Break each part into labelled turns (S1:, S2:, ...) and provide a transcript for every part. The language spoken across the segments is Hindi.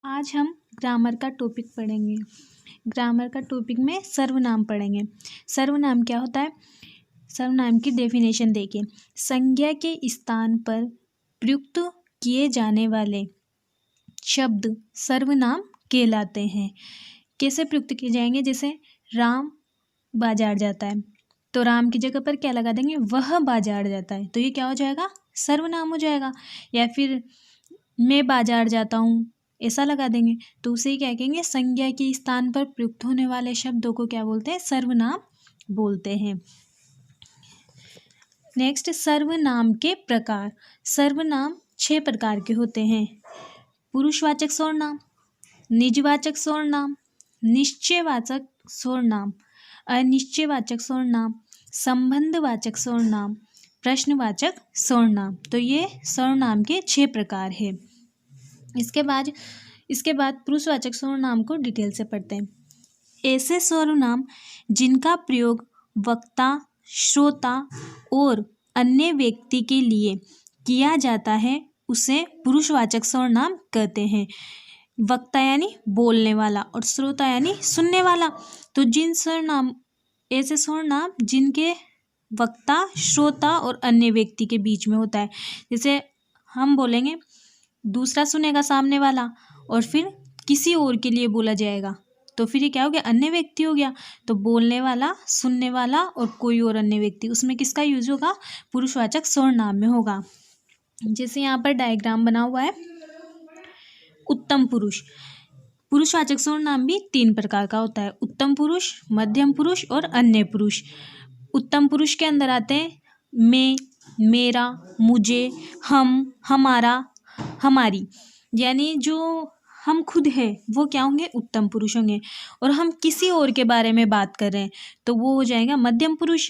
S1: आज हम ग्रामर का टॉपिक पढ़ेंगे। ग्रामर का टॉपिक में सर्वनाम पढ़ेंगे। सर्वनाम क्या होता है? सर्वनाम की डेफिनेशन देखिए। संज्ञा के स्थान पर प्रयुक्त किए जाने वाले शब्द सर्वनाम कहलाते हैं। कैसे प्रयुक्त किए जाएंगे? जैसे राम बाजार जाता है तो राम की जगह पर क्या लगा देंगे? वह बाजार जाता है, तो ये क्या हो जाएगा? सर्वनाम हो जाएगा। या फिर मैं बाजार जाता हूँ ऐसा लगा देंगे तो उसे क्या कहेंगे? संज्ञा के स्थान पर प्रयुक्त होने वाले शब्दों को क्या बोलते हैं? सर्वनाम बोलते हैं। नेक्स्ट, सर्वनाम के प्रकार। सर्वनाम 6 प्रकार के होते हैं। पुरुषवाचक सर्वनाम, निजवाचक सर्वनाम, निश्चयवाचक सर्वनाम, अनिश्चयवाचक सर्वनाम, संबंधवाचक सर्वनाम, प्रश्नवाचक सर्वनाम। तो ये सर्वनाम के 6 प्रकार है। इसके बाद पुरुषवाचक सर्वनाम को डिटेल से पढ़ते हैं। ऐसे सर्वनाम जिनका प्रयोग वक्ता, श्रोता और अन्य व्यक्ति के लिए किया जाता है उसे पुरुषवाचक सर्वनाम कहते हैं। वक्ता यानी बोलने वाला और श्रोता यानी सुनने वाला। तो ऐसे सर्वनाम जिनके वक्ता, श्रोता और अन्य व्यक्ति के बीच में होता है। जैसे हम बोलेंगे, दूसरा सुनेगा सामने वाला और फिर किसी और के लिए बोला जाएगा, तो फिर ये क्या हो गया? अन्य व्यक्ति हो गया। तो बोलने वाला, सुनने वाला और कोई और अन्य व्यक्ति, उसमें किसका यूज होगा? पुरुषवाचक सर्वनाम में होगा। जैसे यहाँ पर डायग्राम बना हुआ है। उत्तम पुरुष। पुरुषवाचक सर्वनाम भी 3 प्रकार का होता है। उत्तम पुरुष, मध्यम पुरुष और अन्य पुरुष। उत्तम पुरुष के अंदर आते हैं मैं, मेरा, मुझे, हम, हमारा, हमारी। यानी जो हम खुद है वो क्या होंगे? उत्तम पुरुष होंगे। और हम किसी और के बारे में बात कर रहे हैं तो वो हो जाएगा मध्यम पुरुष।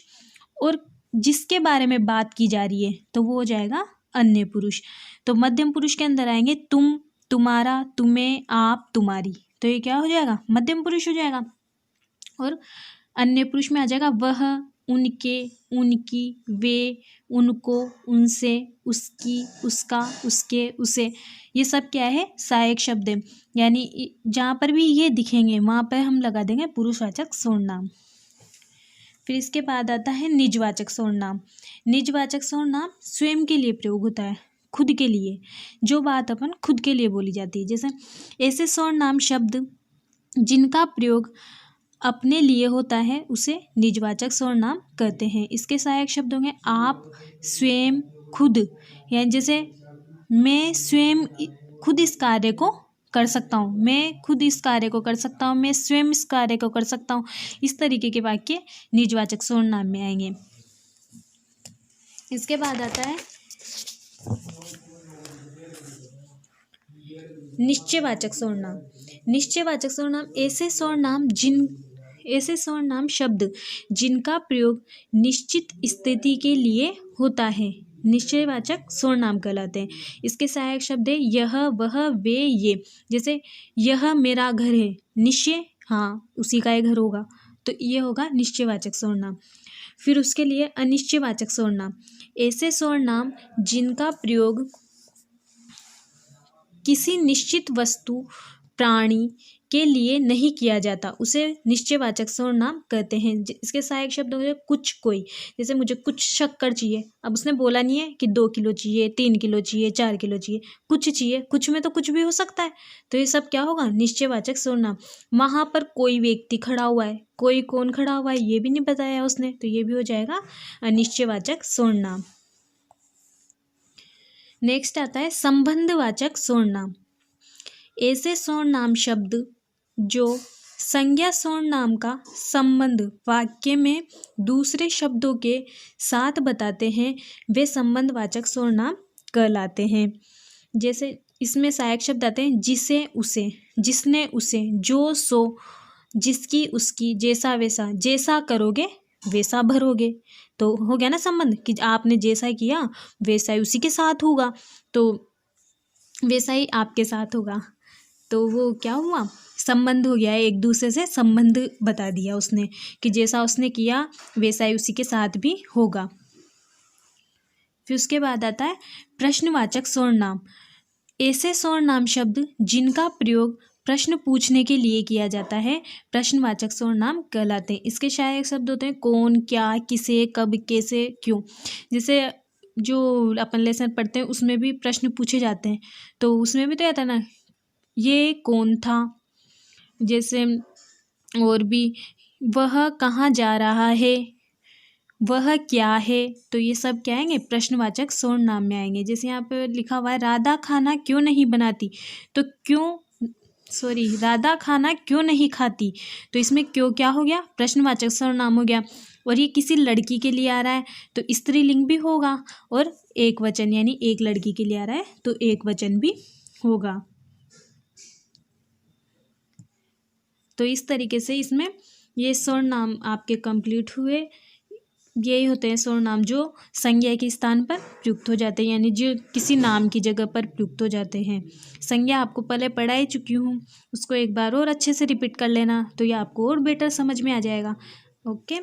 S1: और जिसके बारे में बात की जा रही है तो वो हो जाएगा अन्य पुरुष। तो मध्यम पुरुष के अंदर आएंगे तुम, तुम्हारा, तुम्हें, आप, तुम्हारी। तो ये क्या हो जाएगा? मध्यम पुरुष हो जाएगा। और अन्य पुरुष में आ जाएगा वह, उनके, उनकी, वे, उनको, उनसे, उसकी, उसका, उसके, उसे। ये सब क्या है? सहायक शब्द है। यानी जहाँ पर भी ये दिखेंगे वहाँ पर हम लगा देंगे पुरुषवाचक सर्वनाम। फिर इसके बाद आता है निजवाचक सर्वनाम। निजवाचक सर्वनाम स्वयं के लिए प्रयोग होता है, खुद के लिए, जो बात अपन खुद के लिए बोली जाती है। जैसे ऐसे सर्वनाम शब्द जिनका प्रयोग अपने लिए होता है उसे निजवाचक सर्वनाम कहते हैं। इसके सहायक शब्द होंगे आप, स्वयं, खुद। यानी जैसे मैं स्वयं खुद इस कार्य को कर सकता हूँ, मैं खुद इस कार्य को कर सकता हूँ, मैं स्वयं इस कार्य को कर सकता हूँ। इस तरीके के वाक्य निजवाचक सर्वनाम में आएंगे। इसके बाद आता है निश्चयवाचक सर्वनाम। निश्चयवाचक सर्वनाम ऐसे सर्वनाम शब्द जिनका प्रयोग निश्चित स्थिति के लिए होता है निश्चयवाचक सर्वनाम कहलाते हैं। इसके सहायक शब्द है यह, वह, वे, ये। जैसे यह मेरा घर है, निश्चय, हाँ उसी का ही घर होगा, तो ये होगा निश्चयवाचक सर्वनाम। फिर उसके लिए अनिश्चयवाचक सर्वनाम। ऐसे सर्वनाम जिनका प्रयोग किसी निश्चित वस्तु, प्राणी के लिए नहीं किया जाता उसे निश्चयवाचक सर्वनाम कहते हैं। इसके सहायक शब्द हो गए कुछ, कोई। जैसे मुझे कुछ शक्कर चाहिए, अब उसने बोला नहीं है कि 2 किलो चाहिए, 3 किलो चाहिए, 4 किलो चाहिए, कुछ चाहिए। कुछ में तो कुछ भी हो सकता है, तो ये सब क्या होगा? निश्चयवाचक सर्वनाम। वहाँ पर कोई व्यक्ति खड़ा हुआ है, कोई कौन खड़ा हुआ है ये भी नहीं बताया उसने, तो ये भी हो जाएगा अनिश्चयवाचक सर्वनाम। नेक्स्ट आता है संबंधवाचक सर्वनाम। ऐसे सर्वनाम शब्द जो संज्ञा सर्वनाम का संबंध वाक्य में दूसरे शब्दों के साथ बताते हैं वे संबंधवाचक सर्वनाम कहलाते हैं। जैसे इसमें सहायक शब्द आते हैं जिसे, उसे, जिसने, उसे, जो, सो, जिसकी, उसकी, जैसा, वैसा। जैसा करोगे वैसा भरोगे, तो हो गया ना संबंध कि आपने जैसा किया वैसा ही उसी के साथ होगा, तो वैसा ही आपके साथ होगा। तो वो क्या हुआ? संबंध हो गया, एक दूसरे से संबंध बता दिया उसने कि जैसा उसने किया वैसा ही उसी के साथ भी होगा। फिर उसके बाद आता है प्रश्नवाचक सर्वनाम। ऐसे सर्वनाम शब्द जिनका प्रयोग प्रश्न पूछने के लिए किया जाता है प्रश्नवाचक सर्वनाम कहलाते हैं। इसके सहायक शब्द होते हैं कौन, क्या, किसे, कब, कैसे, क्यों। जैसे जो अपन लेसन पढ़ते हैं उसमें भी प्रश्न पूछे जाते हैं, तो उसमें भी तो आता है ना, ये कौन था। जैसे और भी, वह कहाँ जा रहा है, वह क्या है, तो ये सब क्या आएंगे प्रश्नवाचक सर्वनाम में आएंगे। जैसे यहाँ पे लिखा हुआ है राधा खाना क्यों नहीं बनाती, तो राधा खाना क्यों नहीं खाती, तो इसमें क्यों क्या हो गया, प्रश्नवाचक सर्वनाम हो गया। और ये किसी लड़की के लिए आ रहा है तो स्त्रीलिंग भी होगा, और एक वचन यानी एक लड़की के लिए आ रहा है तो एक वचन भी होगा। तो इस तरीके से इसमें ये सर्वनाम आपके कंप्लीट हुए। यही होते हैं सर्वनाम जो संज्ञा के स्थान पर प्रयुक्त हो जाते हैं, यानी जो किसी नाम की जगह पर प्रयुक्त हो जाते हैं। संज्ञा आपको पहले पढ़ा ही चुकी हूँ, उसको एक बार और अच्छे से रिपीट कर लेना तो ये आपको और बेटर समझ में आ जाएगा। ओके।